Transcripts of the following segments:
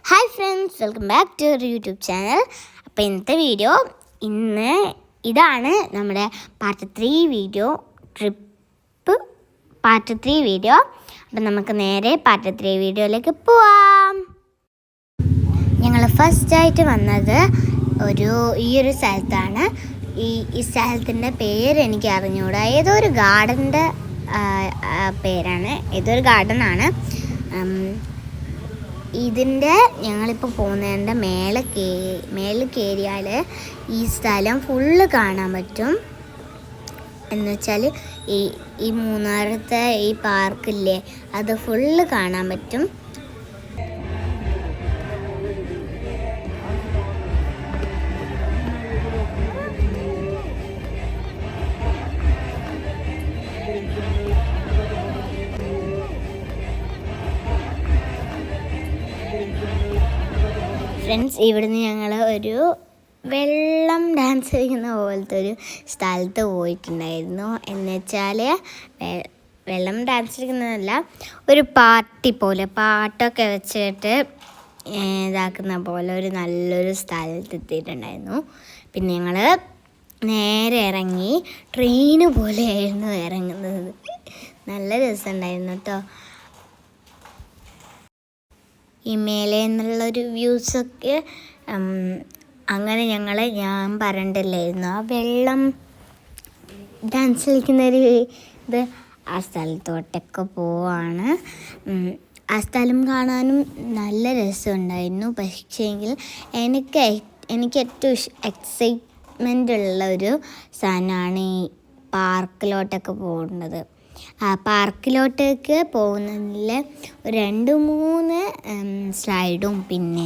Hi friends, welcome back to ഒരു YouTube channel. അപ്പോൾ ഇന്നത്തെ വീഡിയോ ഇതാണ് നമ്മുടെ part 3 video, trip part 3 video. അപ്പം നമുക്ക് നേരെ പാർട്ട് 3 വീഡിയോയിലേക്ക് പോവാം. ഞങ്ങൾ ഫസ്റ്റായിട്ട് വന്നത് ഈ ഒരു സ്ഥലത്താണ്. ഈ സ്ഥലത്തിൻ്റെ പേര് എനിക്ക് അറിഞ്ഞുകൂടാ. ഏതോ ഒരു ഗാർഡൻ്റെ പേരാണ്, ഏതോ ഒരു ഗാർഡനാണ്. ഇതിൻ്റെ ഞങ്ങളിപ്പോൾ പോകുന്നതിൻ്റെ മേലെ കയറിയാൽ ഈ സ്ഥലം ഫുള്ള് കാണാൻ പറ്റും. എന്നുവെച്ചാൽ ഈ മൂന്നാറത്തെ ഈ പാർക്കില്ലേ, അത് ഫുള്ള് കാണാൻ പറ്റും. ഫ്രണ്ട്സ്, ഇവിടുന്ന് ഞങ്ങൾ ഒരു വെള്ളം ഡാൻസ് കളിക്കുന്ന പോലത്തെ ഒരു സ്ഥലത്ത് പോയിട്ടുണ്ടായിരുന്നു. എന്നുവെച്ചാൽ വെള്ളം ഡാൻസ് കളിക്കുന്നതല്ല, ഒരു പാർട്ടി പോലെ പാട്ടൊക്കെ വെച്ചിട്ട് ഇതാക്കുന്ന പോലെ ഒരു നല്ലൊരു സ്ഥലത്ത് എത്തിയിട്ടുണ്ടായിരുന്നു. പിന്നെ ഞങ്ങൾ നേരെ ഇറങ്ങി, ട്രെയിന് പോലെയായിരുന്നു ഇറങ്ങുന്നത്. നല്ല രസമുണ്ടായിരുന്നു കേട്ടോ. ഈ മേലെ നിന്നുള്ളൊരു വ്യൂസൊക്കെ അങ്ങനെ ഞാൻ പറഞ്ഞിട്ടില്ലായിരുന്നു, ആ വെള്ളം ഡാൻസ് കളിക്കുന്നൊരു ഇത് ആ സ്ഥലത്തോട്ടൊക്കെ പോവാണ്. ആ സ്ഥലം കാണാനും നല്ല രസമുണ്ടായിരുന്നു. പക്ഷേങ്കിൽ എനിക്ക് ഏറ്റവും എക്സൈറ്റ്മെൻ്റ് ഉള്ള ഒരു സാധനമാണ് ഈ പാർക്കിലോട്ടൊക്കെ പോകുന്നത്. പാർക്കിലോട്ടേക്ക് പോകുന്നതിൽ 2-3 സ്ലൈഡും പിന്നെ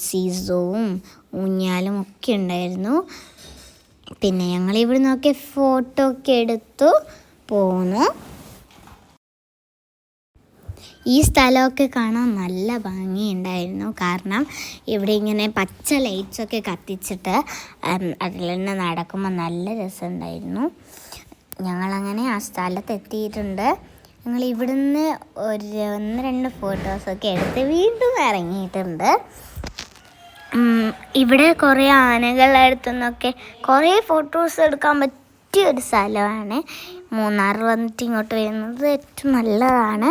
സീസോവും ഊഞ്ഞാലും ഒക്കെ ഉണ്ടായിരുന്നു. പിന്നെ ഞങ്ങൾ ഇവിടെ നിന്നൊക്കെ ഫോട്ടോ ഒക്കെ എടുത്തു പോന്നു. ഈ സ്ഥലമൊക്കെ കാണാൻ നല്ല ഭംഗിയുണ്ടായിരുന്നു. കാരണം ഇവിടെ ഇങ്ങനെ പച്ച ലൈറ്റ്സൊക്കെ കത്തിച്ചിട്ട് അതിൽ തന്നെ നടക്കുമ്പോൾ നല്ല രസമുണ്ടായിരുന്നു. ഞങ്ങളങ്ങനെ ആ സ്ഥലത്ത് എത്തിയിട്ടുണ്ട്. ഞങ്ങൾ ഇവിടുന്ന് 1-2 ഫോട്ടോസൊക്കെ എടുത്ത് വീണ്ടും ഇറങ്ങിയിട്ടുണ്ട്. ഇവിടെ കുറേ ആനകളുടെ അടുത്തുനിന്നൊക്കെ കുറേ ഫോട്ടോസ് എടുക്കാൻ പറ്റിയ ഒരു സ്ഥലമാണ്. മൂന്നാർ വന്നിട്ട് ഇങ്ങോട്ട് വരുന്നത് ഏറ്റവും നല്ലതാണ്.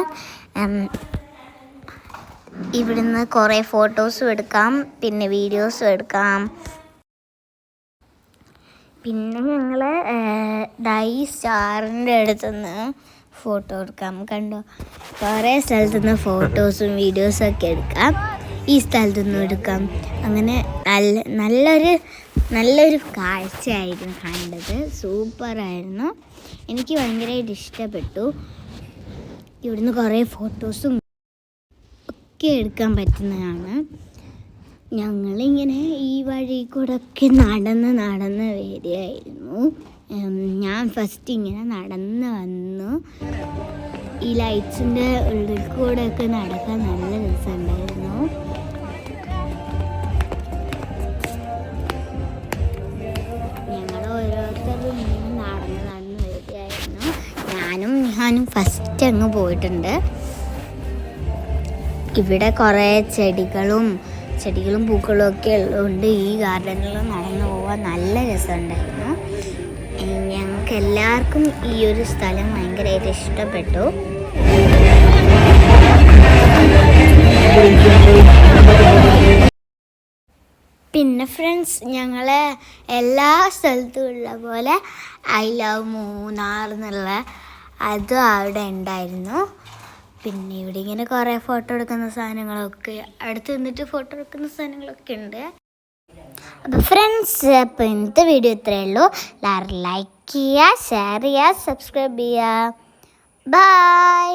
ഇവിടുന്ന് കുറേ ഫോട്ടോസും എടുക്കാം, പിന്നെ വീഡിയോസും എടുക്കാം. പിന്നെ ഞങ്ങൾ ഈ സ്റ്റാറിൻ്റെ അടുത്തുനിന്ന് ഫോട്ടോ എടുക്കാം. കണ്ടോ, കുറേ സ്ഥലത്തുനിന്ന് ഫോട്ടോസും വീഡിയോസൊക്കെ എടുക്കാം. ഈ സ്ഥലത്തുനിന്നും എടുക്കാം. അങ്ങനെ നല്ലൊരു കാഴ്ചയായിരുന്നു കണ്ടത്. സൂപ്പറായിരുന്നു, എനിക്ക് ഭയങ്കരമായിട്ട് ഇഷ്ടപ്പെട്ടു. ഇവിടുന്ന് കുറേ ഫോട്ടോസും ഒക്കെ എടുക്കാൻ പറ്റുന്നതാണ്. ഞങ്ങളിങ്ങനെ ഈ വഴി കൂടെ ഒക്കെ നടന്ന് വരികയായിരുന്നു. ഞാൻ ഫസ്റ്റ് ഇങ്ങനെ നടന്ന് വന്നു. ഈ ലൈറ്റ്സിൻ്റെ ഉള്ളിൽ കൂടെ ഒക്കെ നടക്കാൻ നല്ല രസമുണ്ടായിരുന്നു. ഞങ്ങൾ ഓരോരുത്തരും ഇങ്ങനെ നടന്ന് വരികയായിരുന്നു. ഞാനും ഫസ്റ്റ് അങ്ങ് പോയിട്ടുണ്ട്. ഇവിടെ കുറേ ചെടികളും പൂക്കളും ഒക്കെ ഉള്ളതുകൊണ്ട് ഈ ഗാർഡനിൽ നടന്നു പോകാൻ നല്ല രസമുണ്ടായിരുന്നു. ഞങ്ങൾക്ക് എല്ലാവർക്കും ഈ ഒരു സ്ഥലം ഭയങ്കരമായിട്ട് ഇഷ്ടപ്പെട്ടു. പിന്നെ ഫ്രണ്ട്സ്, ഞങ്ങൾ എല്ലാ സ്ഥലത്തും ഉള്ള പോലെ ഐ ലവ് മൂന്നാർ എന്നുള്ള അതും അവിടെ ഉണ്ടായിരുന്നു. പിന്നെ ഇവിടെ ഇങ്ങനെ കുറേ ഫോട്ടോ എടുക്കുന്ന സാധനങ്ങളൊക്കെ, അടുത്ത് നിന്നിട്ട് ഫോട്ടോ എടുക്കുന്ന സാധനങ്ങളൊക്കെ ഉണ്ട്. അപ്പോൾ ഫ്രണ്ട്സ്, അപ്പോൾ ഇന്നത്തെ വീഡിയോ ഇത്രയേ ഉള്ളൂ. എല്ലാവരും ലൈക്ക് ചെയ്യുക, ഷെയർ ചെയ്യുക, സബ്സ്ക്രൈബ് ചെയ്യുക. ബൈ.